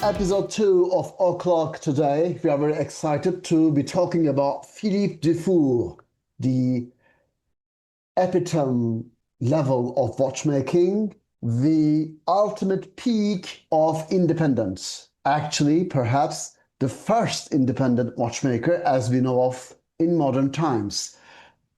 episode 2 of O'Clock today. We are very excited to be talking about Philippe Dufour, the epitome level of watchmaking, the ultimate peak of independence. Actually, perhaps the first independent watchmaker as we know of in modern times.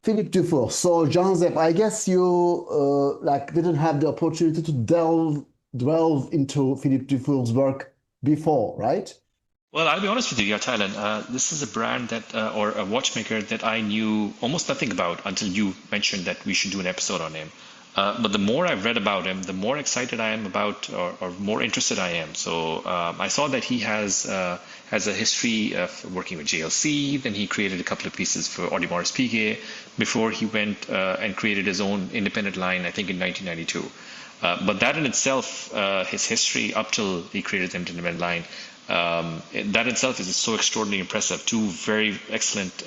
Philippe Dufour. So, Jean-Zep, I guess you didn't have the opportunity to delve into Philippe Dufour's work before, right? Well, I'll be honest with you, yeah, Thailand. This is a brand or a watchmaker that I knew almost nothing about until you mentioned that we should do an episode on him. But the more I've read about him, the more excited I am about, or more interested I am. So I saw that he has a history of working with JLC. Then he created a couple of pieces for Audemars Piguet before he went and created his own independent line, I think in 1992. But that in itself, his history up till he created the independent line, that itself is so extraordinarily impressive. Two very excellent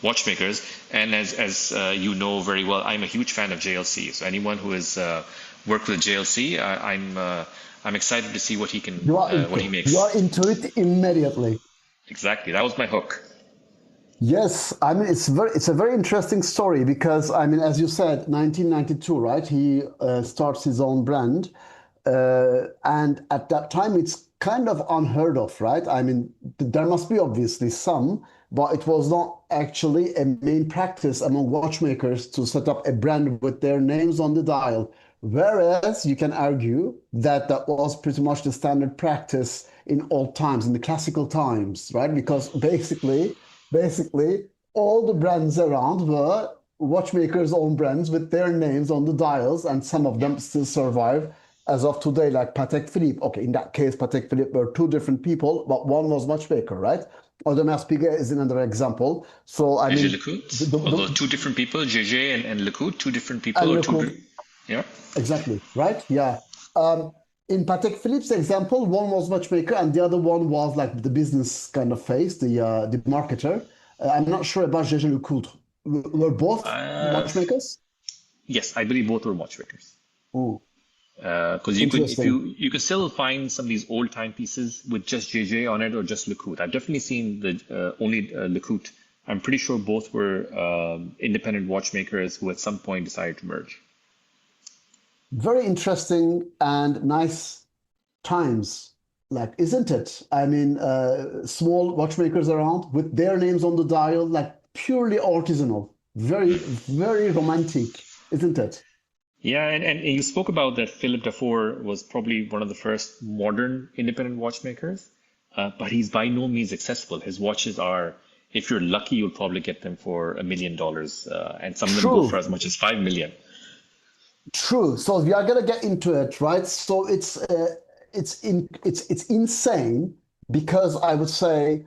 watchmakers, and as you know very well, I'm a huge fan of JLC. So anyone who has worked with JLC, I'm excited to see what he can You are what he into. You makes. are into it immediately. Exactly, that was my hook. Yes, I mean it's a very interesting story because I mean as you said, 1992, right? He starts his own brand, and at that time it's kind of unheard of, right? I mean there must be obviously some, but it was not actually a main practice among watchmakers to set up a brand with their names on the dial. Whereas you can argue that that was pretty much the standard practice in old times, in the classical times, right? Because basically all the brands around were watchmakers' own brands with their names on the dials, and some of Yeah. them still survive as of today, like Patek Philippe. Okay, in that case, Patek Philippe were two different people, but one was watchmaker, right? Audemars Piguet is another example. So I JJ mean, Lecoute, although two different people, JJ and Lecoute, two different people and or Lecoq, yeah. exactly, right? Yeah. Um, in Patek Philippe's example, one was watchmaker and the other one was like the business kind of face, the marketer. I'm not sure about Gégé Lecoultre. Were both Uh, watchmakers? yes, I believe both were watchmakers. Ooh, Because you could, if interesting. you can still find some of these old timepieces with just JJ on it or just Lecoute. I've definitely seen the only Lecoute. I'm pretty sure both were independent watchmakers who at some point decided to merge. Very interesting and nice times, like, isn't it? I mean, small watchmakers around with their names on the dial, like purely artisanal. Very, very romantic, isn't it? Yeah, and you spoke about that Philippe Dufour was probably one of the first modern independent watchmakers, but he's by no means accessible. His watches are, if you're lucky, you'll probably get them for $1 million, and some of them go for True. as much as 5 million. True. So we are gonna get into it, right? So it's insane because I would say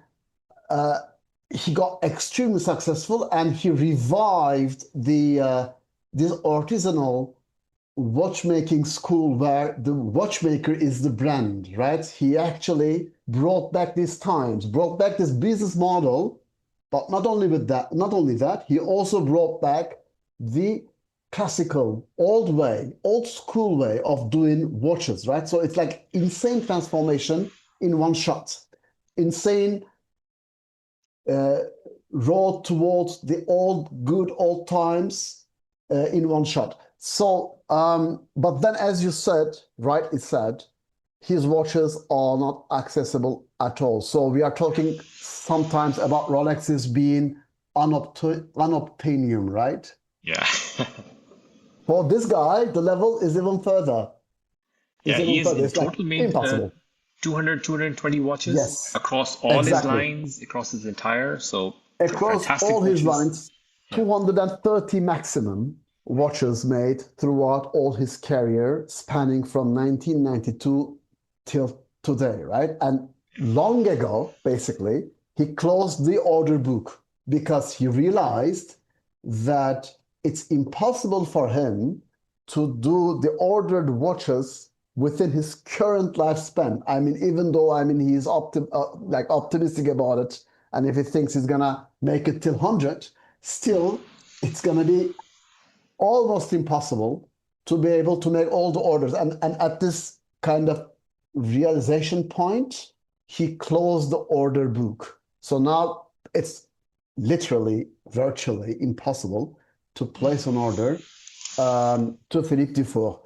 uh, he got extremely successful and he revived the this artisanal watchmaking school where the watchmaker is the brand, right? He actually brought back these times, brought back this business model, but not only that, he also brought back the classical, old school way of doing watches, right? So it's like insane transformation in one shot. Insane uh, road towards the good old times in one shot. So, but then, as you said, rightly said, his watches are not accessible at all. So we are talking sometimes about Rolexes being unobtainium, right? Yeah. For this guy, the level is even further. Is Yeah, he even is further. in It's like total made 220 watches yes, across all his exactly. lines, across his entire. So Across all fantastic his watches. lines, Yeah. 230 maximum watches made throughout all his career, spanning from 1992 till today, right? And long ago, basically, he closed the order book because he realized that it's impossible for him to do the ordered watches within his current lifespan. I mean, even though I mean he's optimistic about it, and if he thinks he's gonna make it till 100, still it's gonna be almost impossible to be able to make all the orders. And at this kind of realization point, he closed the order book. So now it's literally, virtually impossible to place an order to Philippe Dufour.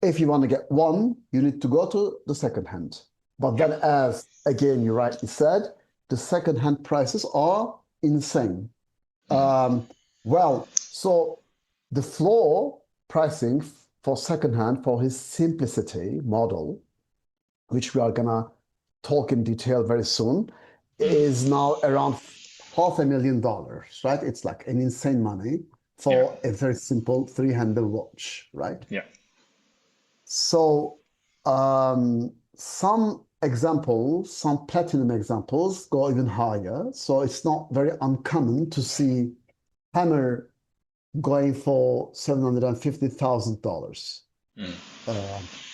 If you want to get one, you need to go to the second hand. But Yeah. then, as again you rightly said, the second hand prices are insane. Well, so the floor pricing for second hand for his simplicity model, which we are gonna talk in detail very soon, is now around $500,000, right? It's like an insane money Yeah. for a very simple three-handle watch, right? Yeah. So some examples, some platinum examples go even higher. So it's not very uncommon to see hammer going for $750,000.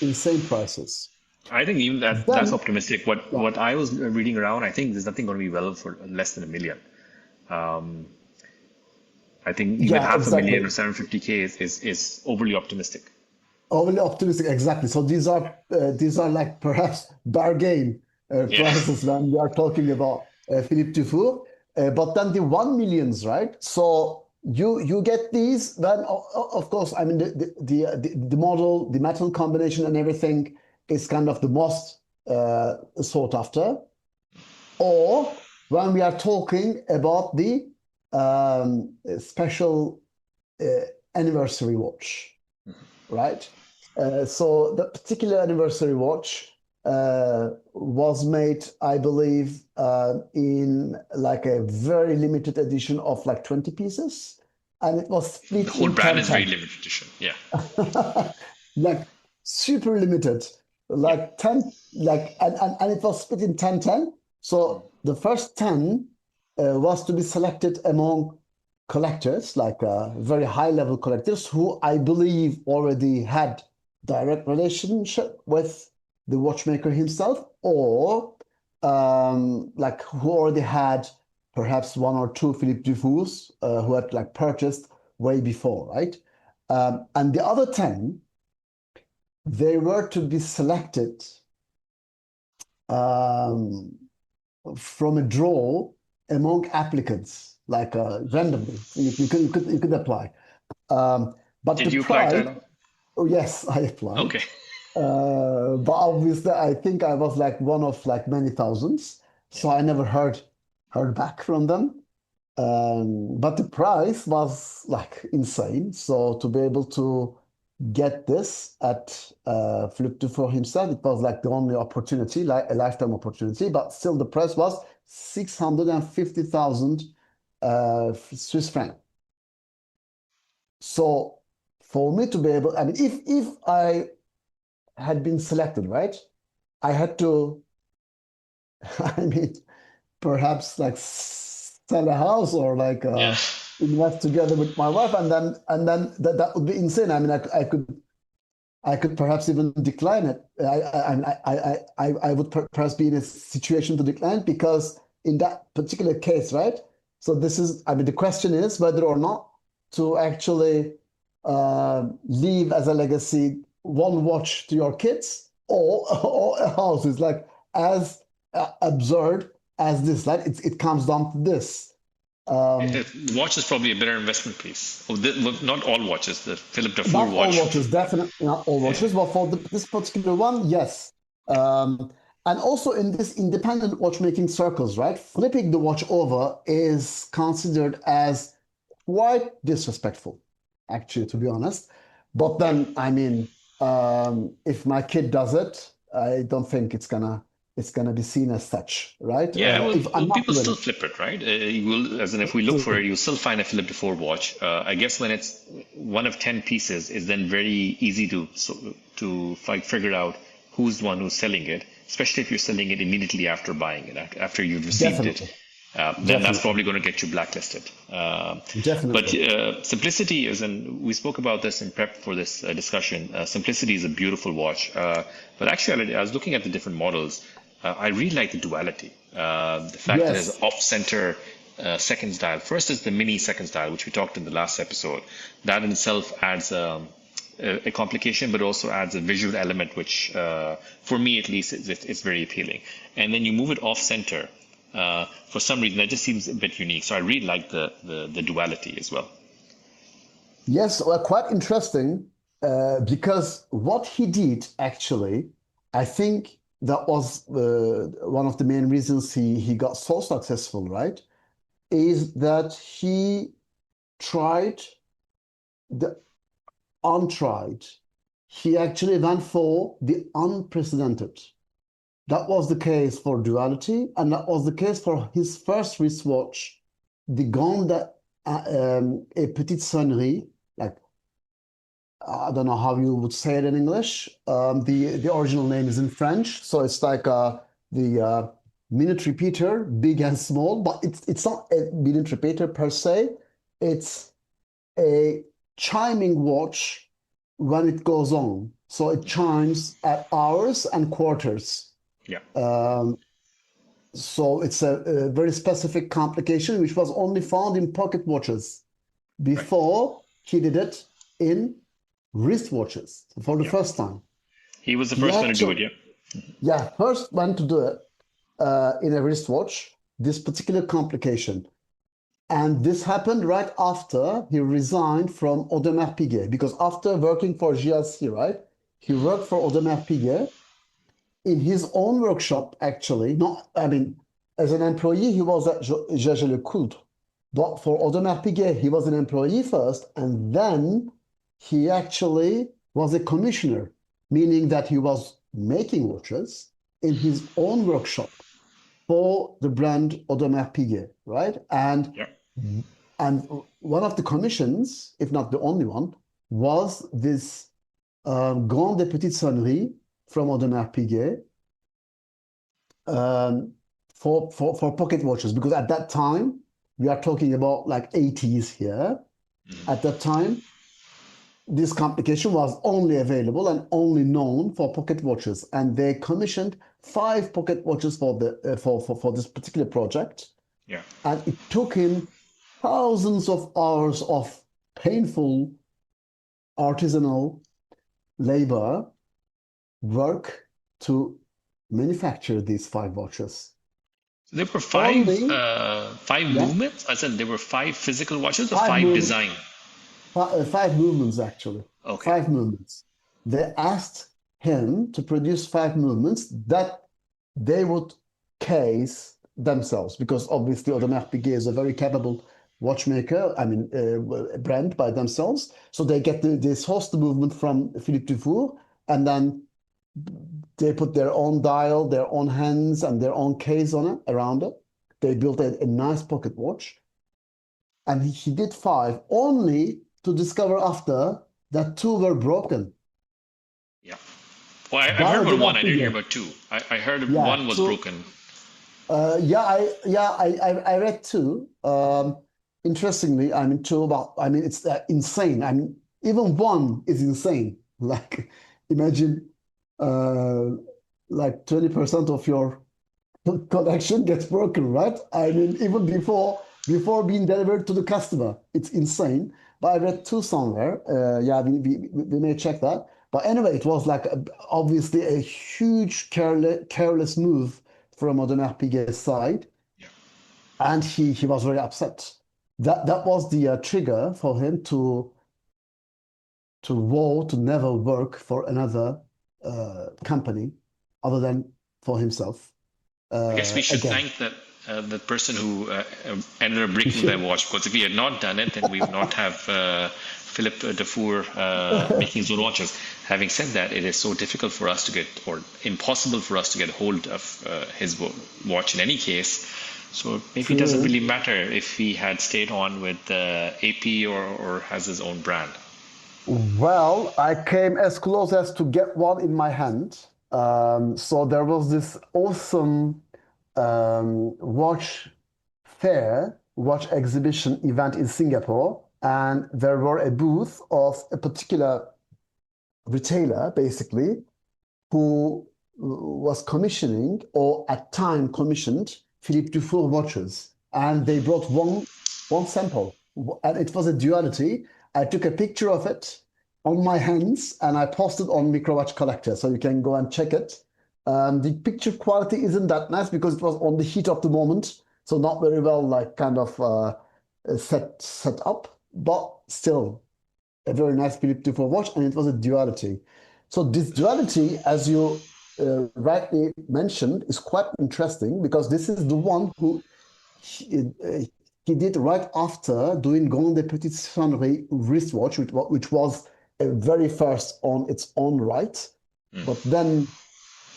Insane prices. I think even that's Then, optimistic. What yeah, what I was reading around, I think there's nothing going to be well for less than a million. I think even yeah, half a million exactly. or 750K is overly optimistic. Overly optimistic, exactly. So these are like perhaps bargain Yeah. prices when we are talking about Philippe Dufour. But then the 1 millions, right? So you get these. Then of course, I mean the model, the metal combination, and everything is kind of the most sought after. Or when we are talking about the special uh, anniversary watch, right? So the particular anniversary watch was made, I believe, in like a very limited edition of like 20 pieces, and it was The split whole in brand 10 is very 10. limited edition. Yeah. Like super limited, Yeah. like 10, like, and it was split in 10 10. So the first 10 was to be selected among collectors, like very high level collectors who I believe already had direct relationship with the watchmaker himself, or like who already had perhaps one or two Philippe Dufours who had like purchased way before, right? And the other 10, they were to be selected um, from a draw among applicants, like randomly. You could apply. But Did the you apply, prize, Tyler? oh yes, I applied. Okay. But obviously, I think I was like one of like many thousands, Yeah. so I never heard back from them. But the price was like insane. So to be able to get this at Philippe Dufour himself, it was like the only opportunity, like a lifetime opportunity. But still, the price was 650,000 Swiss franc. So for me to be able, I mean, if I had been selected, right, I had to, I mean, perhaps like sell a house or like Yeah. invest together with my wife, and then that would be insane. I mean, I could perhaps even decline it. I would perhaps be in a situation to decline because in that particular case, right? So this is, I mean, the question is whether or not to actually leave as a legacy one watch to your kids or a house. It's like as absurd as this, right? It comes down to this. Um, Watch is probably a better investment piece. Oh, well, not all watches. The Philippe Dufour Not all watch. watches, definitely not all Yeah. watches, but for this particular one, yes. And also in this independent watchmaking circles, right? Flipping the watch over is considered as quite disrespectful, actually, to be honest. But Yeah. then, I mean, if my kid does it, I don't think it's gonna be seen as such, right? Yeah, If well, I'm not people doing still it. flip it, right? You will, as in, if we look for it, you'll still find a Philippe Dufour watch. I guess when it's one of 10 pieces, it's then very easy to like figure out who's the one who's selling it, especially if you're selling it immediately after buying it, after you've received it. Definitely, Then that's definitely, probably going to get you blacklisted. But definitely. simplicity is, and we spoke about this in prep for this discussion. Simplicity is a beautiful watch. But actually, I was looking at the different models. I really like the duality. The fact that it's Yes, off-center seconds dial. First is the mini seconds dial, which we talked in the last episode. That in itself adds a complication, but also adds a visual element, which, for me at least, it's very appealing. And then you move it off center. For some reason, that just seems a bit unique. So I really like the duality as well. Yes, well, quite interesting, because what he did actually, I think that was one of the main reasons he got so successful, right? Is that he tried the untried. He actually went for the unprecedented. That was the case for duality, and that was the case for his first wristwatch, the Grande et Petite Sonnerie, like I don't know how you would say it in English. The original name is in French, so it's like the minute repeater, big and small, but it's not a minute repeater per se. It's a chiming watch when it goes on. So it chimes at hours and quarters. Yeah, Um, so it's a very specific complication which was only found in pocket watches. right. Before he did it in wristwatches for the Yeah, first time. he was the He first one to do it. actually, Yeah. yeah, first went to do it in a wristwatch, this particular complication. And this happened right after he resigned from Audemars Piguet, because after working for GLC, right, he worked for Audemars Piguet in his own workshop, actually. Not, I mean, as an employee, he was at Jaeger LeCoultre. But for Audemars Piguet, he was an employee first, and then he actually was a commissioner, meaning that he was making watches in his own workshop for the brand Audemars Piguet, right? Yeah. And one of the commissions, if not the only one, was this Grande et Petite Sonnerie from Audemars Piguet, um, for pocket watches, because at that time we are talking about like 80s here. At that time, this complication was only available and only known for pocket watches, and they commissioned 5 pocket watches for the for this particular project, Yeah. and it took him thousands of hours of painful artisanal labor work to manufacture these 5 watches. So there were Only, five yeah, movements. I said there were five physical watches or five five move, design. 5 movements actually. Okay. 5 movements. They asked him to produce 5 movements that they would case themselves, because obviously Audemars Piguet is a very capable watchmaker, I mean, brand by themselves. So they get they source the movement from Philippe Dufour, and then they put their own dial, their own hands, and their own case on it around it. They built a nice pocket watch, and he did 5, only to discover after that 2 were broken Yeah. Well, I've by heard about one. Audemars I didn't hear Piguet. about two. I heard Yeah, one was so broken. I read 2. Interestingly, I mean 2 about. I mean it's insane. I mean even 1 is insane. Like imagine, uh, like 20% of your collection gets broken, right? I mean even before being delivered to the customer, it's insane. But I read 2 somewhere. Yeah, we may check that. But anyway, it was like obviously a huge careless move from Audemars Piguet's side, Yeah. and he was very upset. That was the trigger for him to vow to never work for another company other than for himself I guess we should again. thank that person who ended up He breaking that should. watch, because if he had not done it, then we would not have Philippe Dufour making his own watches. Having said that, it is so difficult for us to get, or impossible for us to get hold of his watch in any case. So maybe it doesn't True. really matter if he had stayed on with AP, or has his own brand. Well, I came as close as to get one in my hand. So there was this awesome watch fair, watch exhibition event in Singapore, and there were a booth of a particular retailer, basically, who was commissioning, or at time commissioned, Philippe Dufour watches, and they brought one sample, and it was a duality. I took a picture of it, on my hands, and I posted on Microwatch Collector, so you can go and check it. The picture quality isn't that nice because it was on the heat of the moment, so not very well, like kind of set up, but still a very nice Philippe Dufour watch, and it was a duality. So this duality, as you rightly mentioned, is quite interesting because this is the one who he, uh, he did right after doing Grande Petite Sonnerie wristwatch, which was a very first on its own right. Mm. But then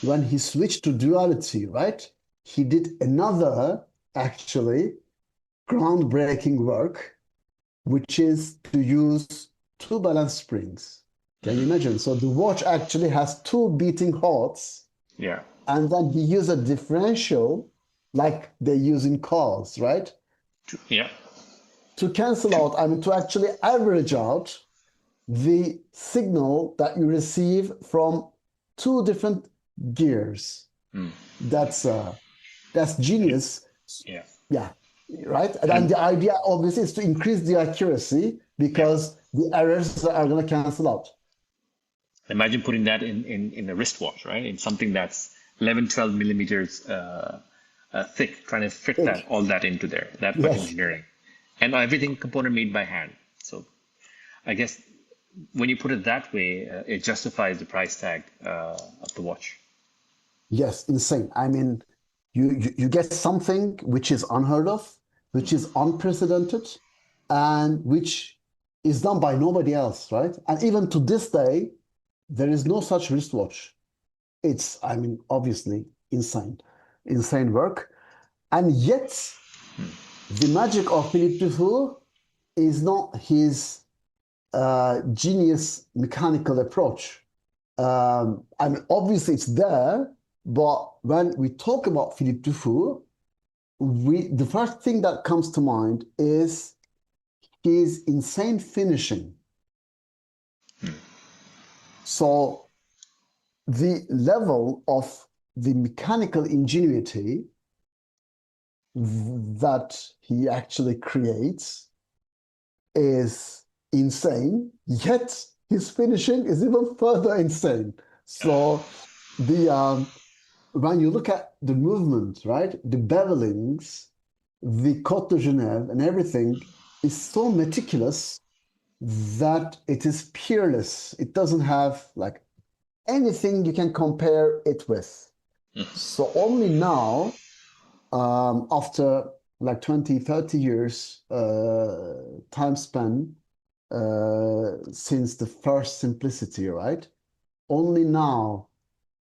when he switched to duality, right, he did another actually groundbreaking work, which is to use two balance springs. Can you imagine? So the watch actually has two beating hearts, Yeah. and then he used a differential like they use in cars, right? Yeah. To cancel out, I mean, to actually average out the signal that you receive from two different gears. Mm. That's genius. Yeah. Yeah, right. And And the idea obviously is to increase the accuracy yeah. because the errors are going to cancel out. Imagine putting that in a wristwatch, right? In something that's 11, 12 millimeters thick, trying to fit that Ick. all that into there. That much Yes, engineering, and everything component made by hand. So I guess when you put it that way, it justifies the price tag of the watch. yes, insane. I mean, you get something which is unheard of, which is unprecedented, and which is done by nobody else, right? And even to this day, there is no such wristwatch. It's, I mean, obviously insane, insane work. And yet, the magic of Philippe Dufour is not his genius mechanical approach. I mean, obviously it's there, but when we talk about Philippe Dufour, the first thing that comes to mind is his insane finishing. So the level of the mechanical ingenuity that he actually creates is insane, yet his finishing is even further insane. So the when you look at the movement, right, the bevelings, the Côte de Genève, and everything is so meticulous that it is peerless. It doesn't have like anything you can compare it with. So only now, after like 20, 30 years time span since the first simplicity, right? Only now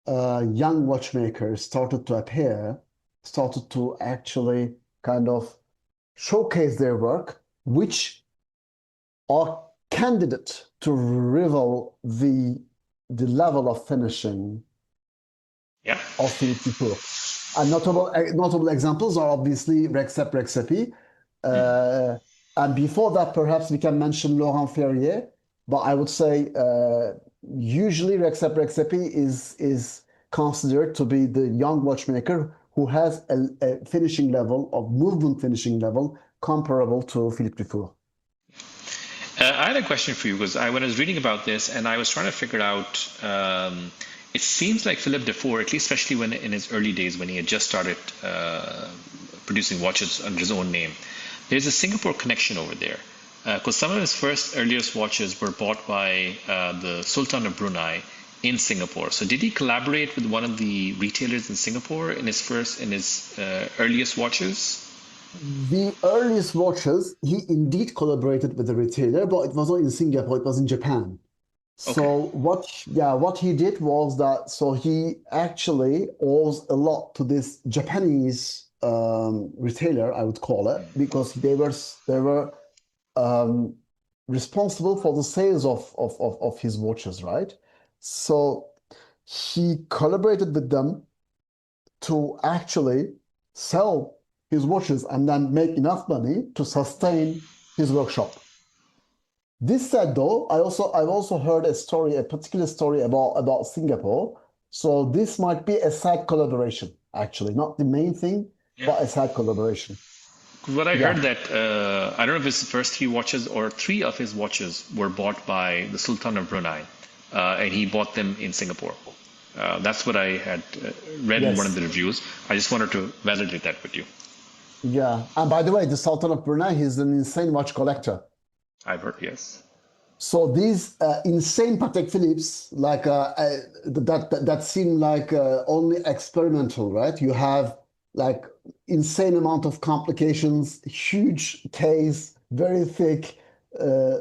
young watchmakers started to appear, started to actually kind of showcase their work, which are candidate to rival the level of finishing Yeah. of Philippe Dufour. And notable examples are obviously Rexep. Uh, and before that, perhaps we can mention Laurent Ferrier. But I would say usually Rexep is considered to be the young watchmaker who has a finishing level of movement finishing level comparable to Philippe Dufour. I had a question for you because when I was reading about this and I was trying to figure out, it seems like Philippe Dufour, at least especially when in his early days when he had just started producing watches under his own name, there's a Singapore connection over there. Because some of his first earliest watches were bought by the Sultan of Brunei in Singapore. So did he collaborate with one of the retailers in Singapore in his earliest watches? The earliest watches, he indeed collaborated with the retailer, but it was not in Singapore, it was in Japan. Okay. So what he did was that so he actually owes a lot to this Japanese retailer, I would call it, because they were um, responsible for the sales of his watches, right? So he collaborated with them to actually sell his watches and then make enough money to sustain his workshop. This said, though, I've also heard a particular story about Singapore. So this might be a side collaboration, actually, not the main thing, Yeah. but a side collaboration. What I heard Yeah. that I don't know if his first three watches or three of his watches were bought by the Sultan of Brunei, and he bought them in Singapore. That's what I had read in one of the Yes. reviews. I just wanted to validate that with you. Yeah. And by the way, the Sultan of Brunei, he's an insane watch collector. I've heard, yes. So these insane Patek Philippe's, like that seem like only experimental, right? You have like insane amount of complications, huge case, very thick, uh,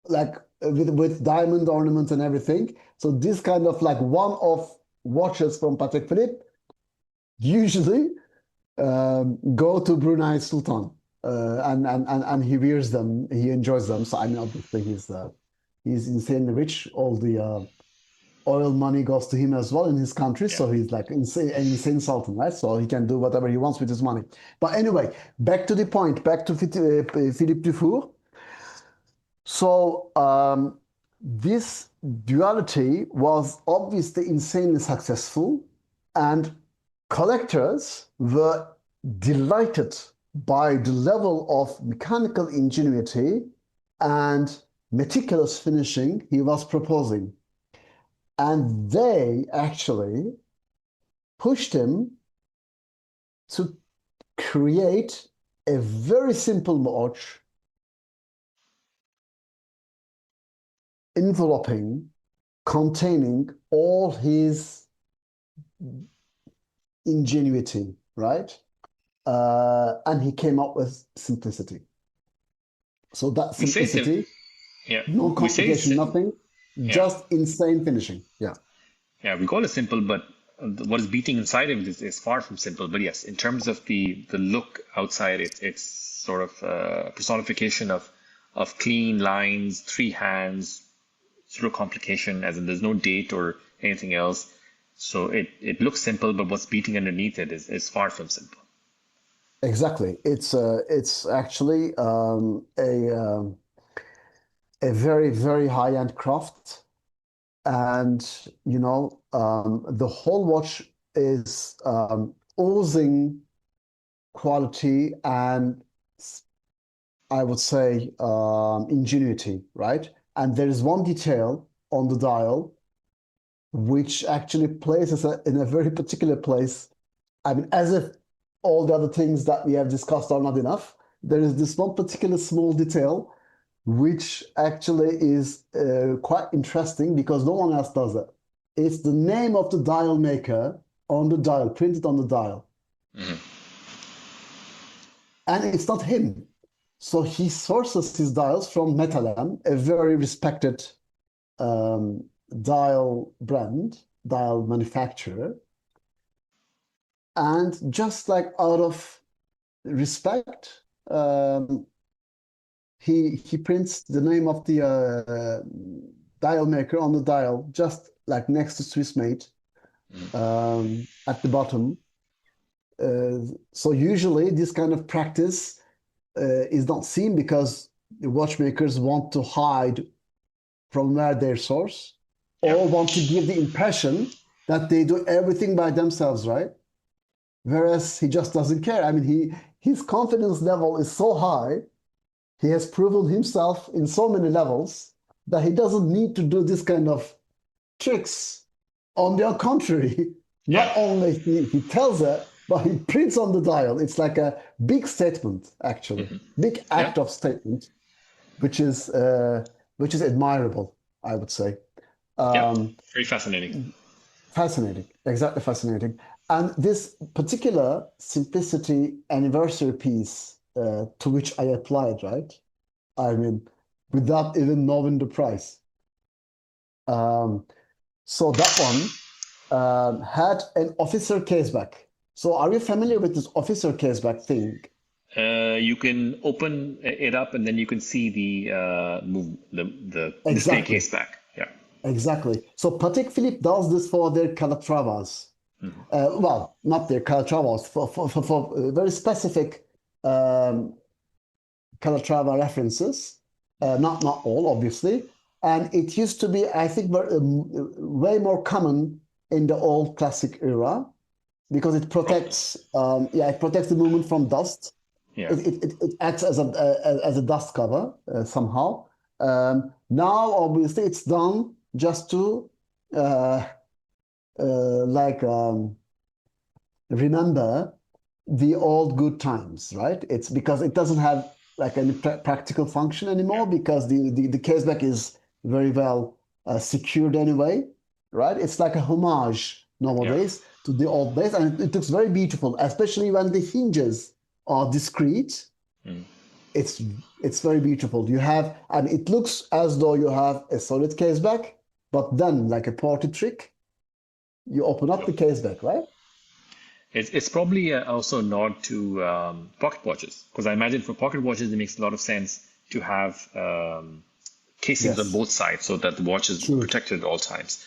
like with diamond ornaments and everything. So this kind of like one-off watches from Patek Philippe usually go to Brunei Sultan, and he wears them, he enjoys them. So I mean, obviously he's insanely rich. All the oil money goes to him as well in his country. Yeah. So he's like insane, an insane sultan, right? So he can do whatever he wants with his money. But anyway, back to the point, back to Philippe Dufour. So this duality was obviously insanely successful, and collectors were delighted by the level of mechanical ingenuity and meticulous finishing he was proposing. And they actually pushed him to create a very simple watch enveloping, containing all his ingenuity, right? And he came up with simplicity. So that We say sim simplicity, yeah. no We say complication, nothing, yeah. just insane finishing. Yeah, Yeah, we call it simple, but what is beating inside of it is far from simple. But yes, in terms of the look outside, it's sort of a personification of clean lines, three hands, zero complication, as in there's no date or anything else. So it looks simple, but what's beating underneath it is far from simple. exactly. It's actually a very very high end craft, and the whole watch is oozing quality and I would say ingenuity, right? And there is one detail on the dial which actually places it in a very particular place. I mean, as if all the other things that we have discussed are not enough, there is this one particular small detail which actually is quite interesting because no one else does it. It's the name of the dial maker on the dial, printed on the dial. Mhm. And it's not him. So he sources his dials from Metalam, a very respected um, dial brand, dial manufacturer. And just like out of respect, he prints the name of the dial maker on the dial, just like next to Swiss made at the bottom. So usually this kind of practice is not seen because the watchmakers want to hide from where their source Yeah. or want to give the impression that they do everything by themselves, right? Whereas he just doesn't care. I mean, his confidence level is so high. He has proven himself in so many levels that he doesn't need to do this kind of tricks. On the contrary, Yeah. not only he tells it, but he prints on the dial. It's like a big statement, actually, big Yeah. act of statement, which is uh, which is admirable, I would say. Yeah. Um, Very fascinating. Fascinating, exactly fascinating. And this particular simplicity anniversary piece to which I applied, right? I mean, without even knowing the price. Um, so that one had an officer caseback. So are you familiar with this officer caseback thing? You can open it up and then you can see the move the display Exactly, case back. Yeah. exactly. So Patek Philippe does this for their Calatravas. Well, not their Calatravas, for very specific um, Calatrava references. Not all, obviously. And it used to be, I think, way more common in the old classic era because it Probably. protects, yeah, it protects the movement from dust. Yeah. It acts as a dust cover somehow. Now, obviously, it's done just to uh, like remember the old good times, right? It's because it doesn't have like any practical function Yeah. anymore because the caseback is very well secured anyway, right? It's like a homage Yeah. nowadays to the old days, and it looks very beautiful, especially when the hinges are discrete. Mm. It's it's very beautiful. You have, and it looks as though you have a solid caseback, but then like a party trick, you open up Sure. the caseback, right? It's probably also a nod to pocket watches, because I imagine for pocket watches it makes a lot of sense to have casings on Yes, both sides so that the watch is true. protected at all times,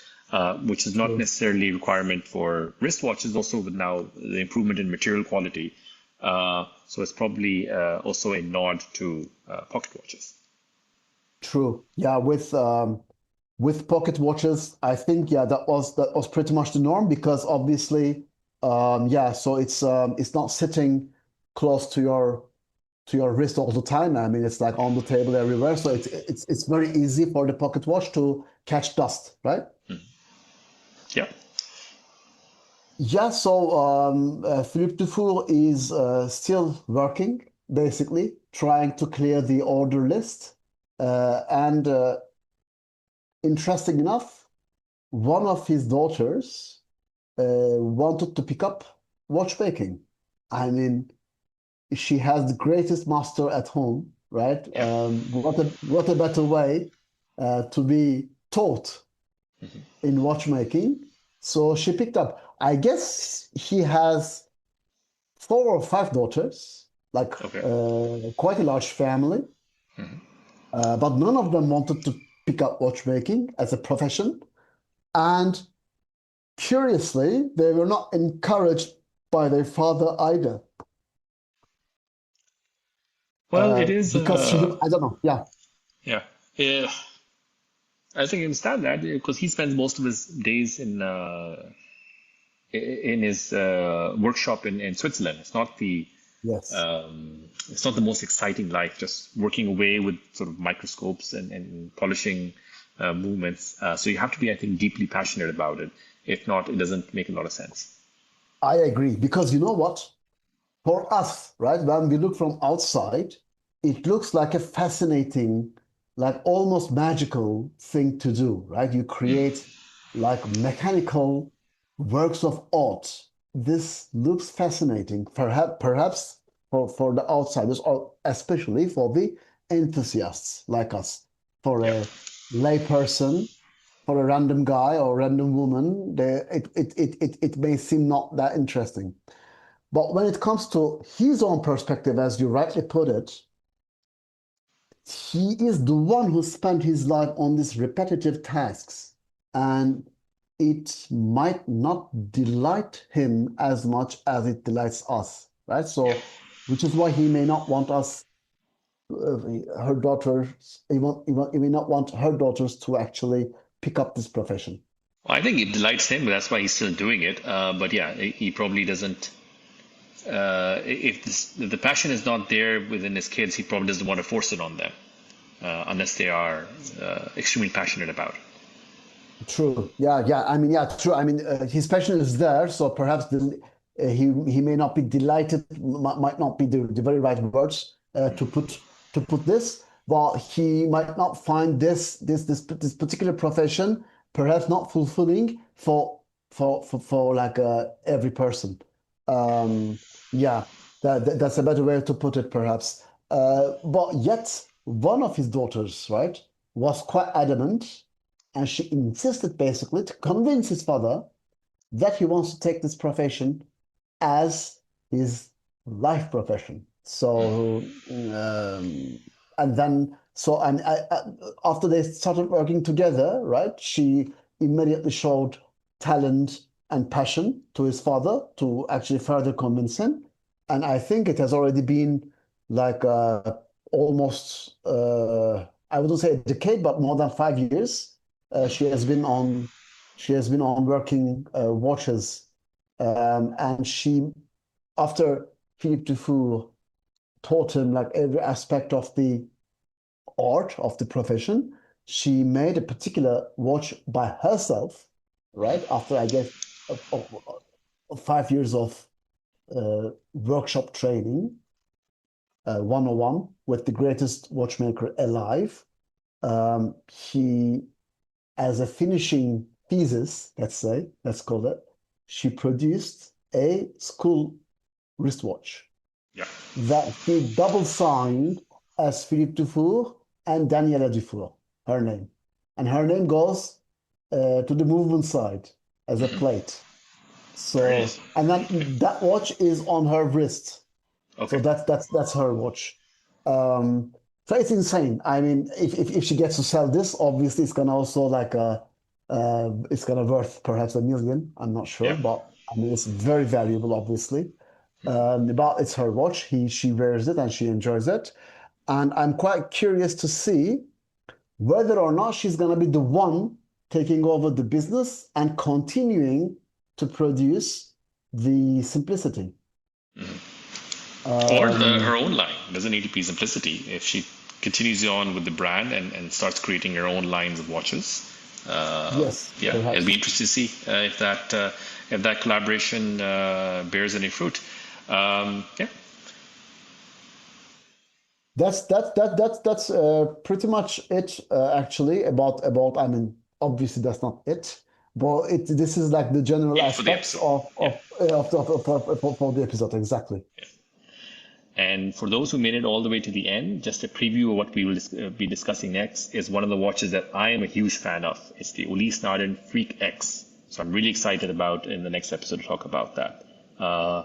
which is not True. necessarily a requirement for wristwatches. Also, with now the improvement in material quality, so it's probably also a nod to pocket watches. True. Yeah, with pocket watches, I think yeah, that was pretty much the norm because obviously yeah, so it's not sitting close to your wrist all the time. I mean, it's like on the table everywhere, so it's very easy for the pocket watch to catch dust, right? Yeah. Yeah, so Philippe Dufour is still working, basically, trying to clear the order list. And interesting enough, one of his daughters wanted to pick up watchmaking. I mean, she has the greatest master at home, right? Yeah. What a better way to be taught Hmm. in watchmaking. So she picked up. I guess he has 4 or 5 daughters, like Okay. quite a large family. Hmm. But none of them wanted to pick up watchmaking as a profession. And curiously, they were not encouraged by their father either. Well, it is. Because she, I don't know, yeah, Yeah. Yeah. I think I understand that because he spends most of his days in his workshop in Switzerland. yes. It's not the most exciting life, just working away with sort of microscopes and polishing movements. So you have to be, I think, deeply passionate about it. If not, it doesn't make a lot of sense. I agree. Because you know what? For us, right, when we look from outside, it looks like a fascinating, like almost magical thing to do, right? You create like mechanical works of art. This looks fascinating, perhaps for the outsiders, or especially for the enthusiasts like us. For Yeah. a layperson, for a random guy or random woman, it may seem not that interesting. But when it comes to his own perspective, as you rightly put it, he is the one who spent his life on these repetitive tasks. And it might not delight him as much as it delights us, right? Yeah. So, which is why he may not want us, her daughters, he may not want her daughters to actually pick up this profession. Well, I think it delights him, but that's why he's still doing it. But yeah, he probably doesn't. If the passion is not there within his kids, he probably doesn't want to force it on them unless they are extremely passionate about it. True. Yeah, yeah. I mean, yeah, true. I mean, his passion is there, so perhaps he may not be delighted, might not be the very right words to put this, but he might not find this particular profession perhaps not fulfilling for like every person. Um, yeah, that's a better way to put it, perhaps. But yet, one of his daughters, right, was quite adamant, and she insisted basically to convince his father that he wants to take this profession as his life profession. So, and then, so, and after they started working together, right, she immediately showed talent and passion to his father to actually further convince him. And I think it has already been like almost, I wouldn't say a decade, but more than 5 years. She has been on, she has been on working watches, and she, after Philippe Dufour taught him like every aspect of the art of the profession. She made a particular watch by herself, right? After I guess 5 years of workshop training, 101 with the greatest watchmaker alive. He, as a finishing thesis, let's call it, she produced a school wristwatch Yeah. that he double signed as Philippe Dufour and Daniela Dufour, her name. And her name goes to the movement side as a plate. Very So, nice. and then that watch is on her wrist. So Okay. that's her watch. So it's insane. I mean, if she gets to sell this, obviously it's gonna also it's gonna worth perhaps 1 million. I'm not sure, Yeah. but I mean it's very valuable, obviously. But it's her watch. She wears it and she enjoys it. And I'm quite curious to see whether or not she's gonna be the one taking over the business and continuing to produce the simplicity. Or Um, her own line. Doesn't need to be simplicity. If she continues on with the brand and starts creating her own lines of watches, yes, yeah, it'll be perhaps. interesting to see if that collaboration bears any fruit. Yeah, That's pretty much it actually about I mean obviously that's not it, but this is like the general it for the aspects episode. Yeah. for the episode exactly. And for those who made it all the way to the end, just a preview of what we will be discussing next is one of the watches that I am a huge fan of. It's the Ulysse Nardin Freak X. So I'm really excited about in the next episode to talk about that. Uh,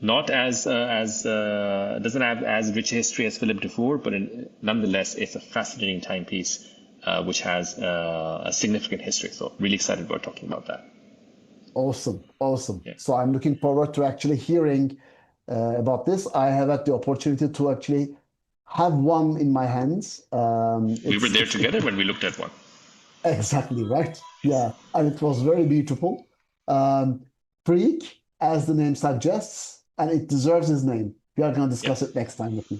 Not as doesn't have as rich a history as Philippe Dufour, but nonetheless, it's a fascinating timepiece which has a significant history. So really excited about talking about that. Awesome, awesome. Yeah, So I'm looking forward to actually hearing about this. I have had the opportunity to actually have one in my hands. we were It's there it's together when we looked at one. exactly right. Yeah, and it was very beautiful. Um, Freak, as the name suggests, and it deserves his name. We are going to Yeah. discuss it next time with me.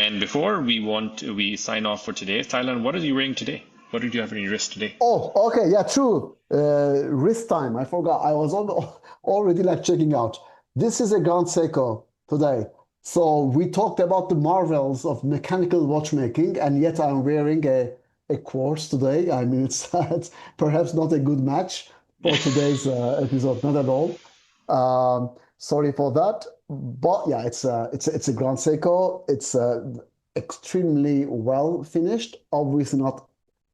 And before we sign off for today, Thailand, what are you wearing today? What did you have on your wrist today? Oh, okay, yeah, true. Wrist time. I forgot. I was already like checking out. This is a Grand Seiko today. So we talked about the marvels of mechanical watchmaking, and yet I'm wearing a quartz today. I mean, it's perhaps not a good match for today's episode, not at all. Sorry for that, but yeah, it's a Grand Seiko. It's extremely well finished. Obviously not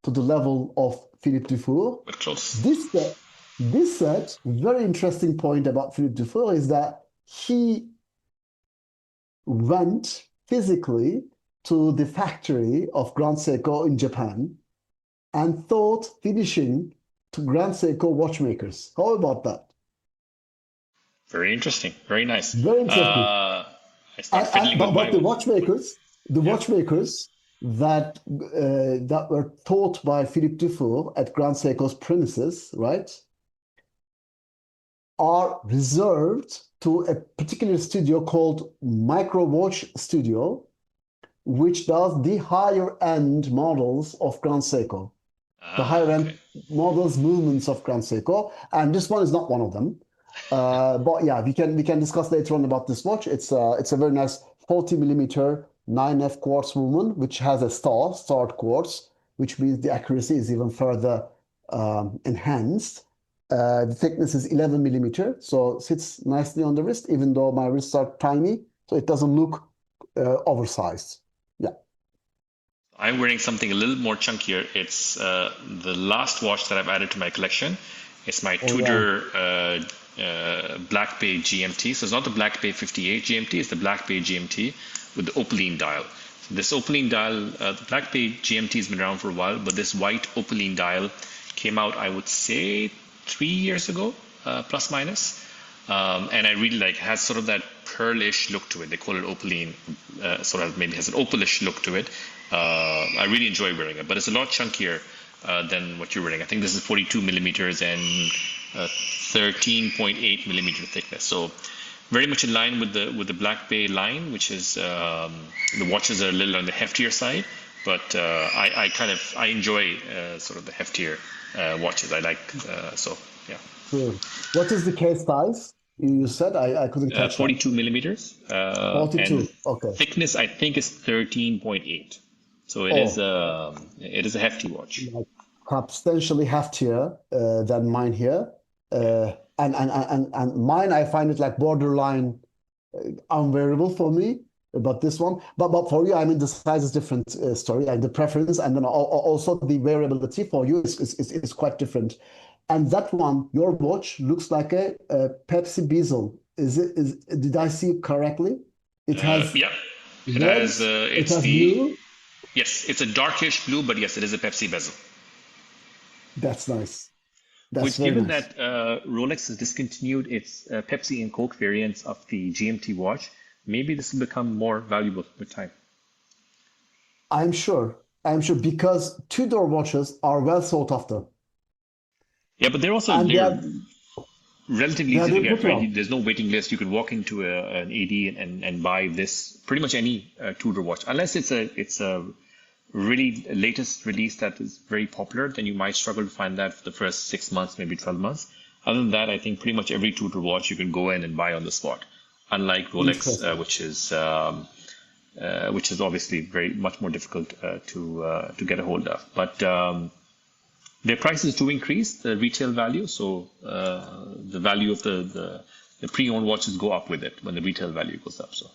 to the level of Philippe Dufour. But close. This set, this set, very interesting point about Philippe Dufour is that he went physically to the factory of Grand Seiko in Japan and taught finishing to Grand Seiko watchmakers. How about that? Very interesting. Very nice. Very interesting. I start fiddling with But my watch. the Yeah. watchmakers that were taught by Philippe Dufour at Grand Seiko's premises, right, are reserved to a particular studio called Micro Watch Studio, which does the higher end models of Grand Seiko, the higher Okay. end models movements of Grand Seiko, and this one is not one of them. But yeah, we can discuss later on about this watch. It's a very nice 40 millimeter 9F quartz movement, which has a starred quartz, which means the accuracy is even further enhanced. The thickness is 11 millimeter, so sits nicely on the wrist, even though my wrists are tiny, so it doesn't look oversized. Yeah. I'm wearing something a little more chunkier. It's the last watch that I've added to my collection. It's my Oh yeah. Tudor Black Bay GMT. So it's not the Black Bay 58 GMT, it's the Black Bay GMT with the opaline dial. So this opaline dial, the Black Bay GMT has been around for a while, but this white opaline dial came out, I would say, 3 years ago, plus minus. And I really like it. Has sort of that pearlish look to it. They call it opaline, sort of maybe has an opalish look to it. I really enjoy wearing it, but it's a lot chunkier than what you're wearing. I think this is 42 millimeters and 13.8 millimeter thickness. So very much in line with the Black Bay line, which is the watches are a little on the heftier side, but I enjoy sort of the heftier watches. I like so yeah. Sure. What is the case size? You said I couldn't catch that. 42 millimeters, and the 42. Okay. thickness I think is 13.8. So Oh, it is a hefty watch. like substantially heftier than mine here. And mine, I find it like borderline unwearable for me. But this one, but for you, I mean, the size is different story, and the preference, and then also the wearability for you is quite different. And that one, your watch looks like a Pepsi bezel. Did I see it correctly? It has Yeah, it red, has it it's has the blue. yes, it's a darkish blue, but yes, it is a Pepsi bezel. That's nice. That's Which, very given nice. that Rolex has discontinued its Pepsi and Coke variants of the GMT watch, maybe this will become more valuable with time. I'm sure. I'm sure because two-door watches are well sought after, Yeah, but and they're relatively they are easy to doing get, pretty right? well. There's no waiting list. You can walk into an AD and buy this pretty much any Tudor watch, unless it's a really latest release that is very popular. Then you might struggle to find that for the first 6 months, maybe 12 months. Other than that, I think pretty much every Tudor watch you can go in and buy on the spot. Unlike Rolex, Interesting. which is obviously very much more difficult to get a hold of. But their prices do increase the retail value, so the value of the pre-owned watches go up with it when the retail value goes up. So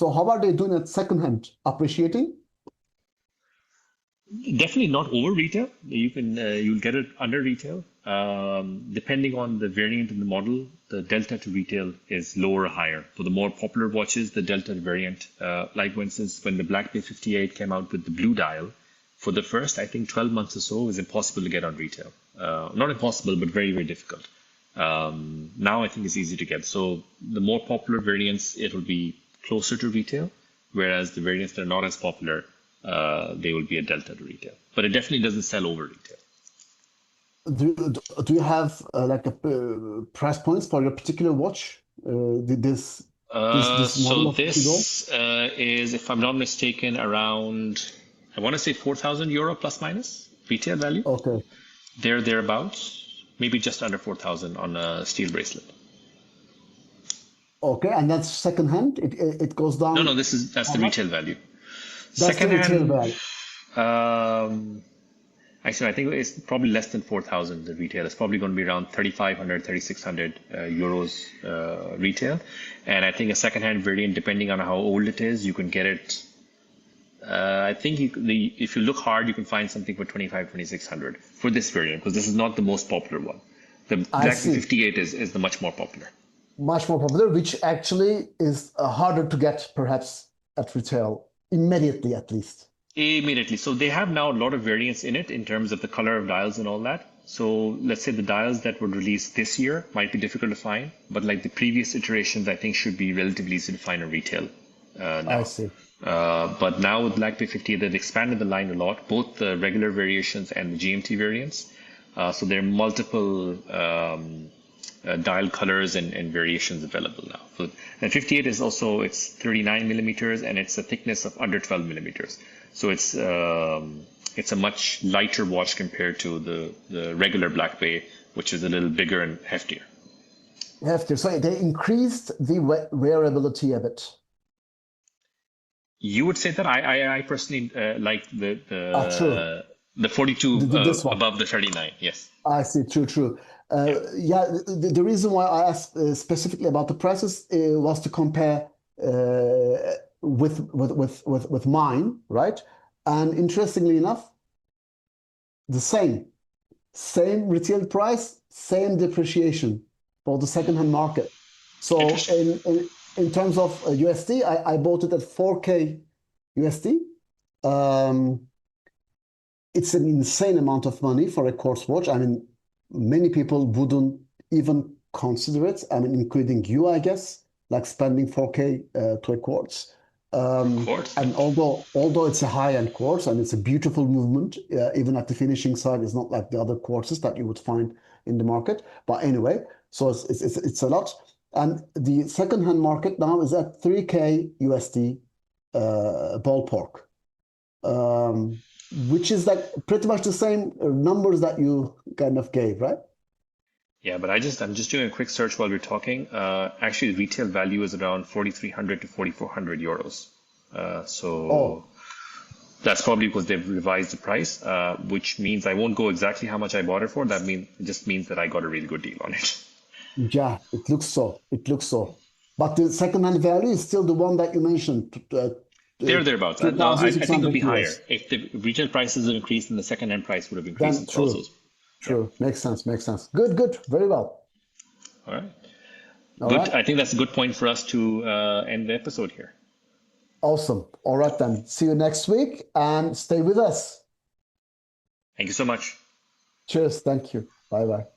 So how are they doing at secondhand? Appreciating? definitely not over retail. You'll get it under retail. Depending on the variant and the model, the delta to retail is lower or higher. For the more popular watches, the delta variant, like for instance, when the Black Bay 58 came out with the blue dial, for the first, I think 12 months or so, it was impossible to get on retail. Not impossible, but very, very difficult. Now I think it's easy to get. So the more popular variants, it will be closer to retail, whereas the variants that are not as popular, they will be a delta to retail. But it definitely doesn't sell over retail. Do you have like a price points for your particular watch? This So model of Tudor? this is, if I'm not mistaken, around, I want to say 4,000 euro plus minus retail value. Okay. Thereabouts, maybe just under 4,000 on a steel bracelet. Okay, and that's secondhand. It goes No, no, down that's how the much? retail value. That's the retail Secondhand, value. um, actually, I think it's probably less than 4,000 the retail. It's probably going to be around 3,500, 3,600 euros retail. And I think a secondhand variant, depending on how old it is, you can get it. I think if you look hard, you can find something for 25, 2,600 for this variant, because this is not the most popular one. The I Black see. 58 is the much more popular. Much more popular, which actually is harder to get perhaps at retail immediately, at least. Immediately. So they have now a lot of variants in it in terms of the color of dials and all that. So let's say the dials that were released this year might be difficult to find, but like the previous iterations, I think should be relatively easy to find in retail I now. see. But now with Black Bay 50, they've expanded the line a lot, both the regular variations and the GMT variants. So there are multiple dial colors and variations available now. So, and 58 is also, it's 39 millimeters and it's a thickness of under 12 millimeters. So it's a much lighter watch compared to the regular Black Bay, which is a little bigger and heftier. Hefty. So they increased the wearability a bit. You would say that I personally like True. the 42 This one. above the 39. Yes. I see. True, true. Yeah. Yeah, the reason why I asked specifically about the prices was to compare with mine, right? And interestingly enough, the same retail price, same depreciation for the second-hand market. So Interesting. in terms of USD, I bought it at 4K USD. Um, it's an insane amount of money for a quartz watch. I mean, many people wouldn't even consider it. I mean, including you, I guess, like spending 4K to a quartz. Of course. Yeah. And although it's a high-end quartz and it's a beautiful movement, even at the finishing side, it's not like the other quartzes that you would find in the market. But anyway, So it's a lot. And the second-hand market now is at 3K USD ballpark, which is like pretty much the same numbers that you kind of gave, right? Yeah, but I'm just doing a quick search while we're talking. Actually, the retail value is around 4,300 to 4,400 euros. So Oh, that's probably because they've revised the price, which means I won't go exactly how much I bought it for. It just means that I got a really good deal on it. yeah, it looks so. It looks so. But the second-hand value is still the one that you mentioned, Thereabouts. I think it'll 2,600 be higher. euros. If the retail prices have increased, then the second-hand price would have increased Then as well. So, true, yeah. true. Makes sense, makes sense. Good, good. Very well. All right. All Good. right. I think that's a good point for us to end the episode here. Awesome. All right, then. See you next week and stay with us. Thank you so much. Cheers. Thank you. Bye bye.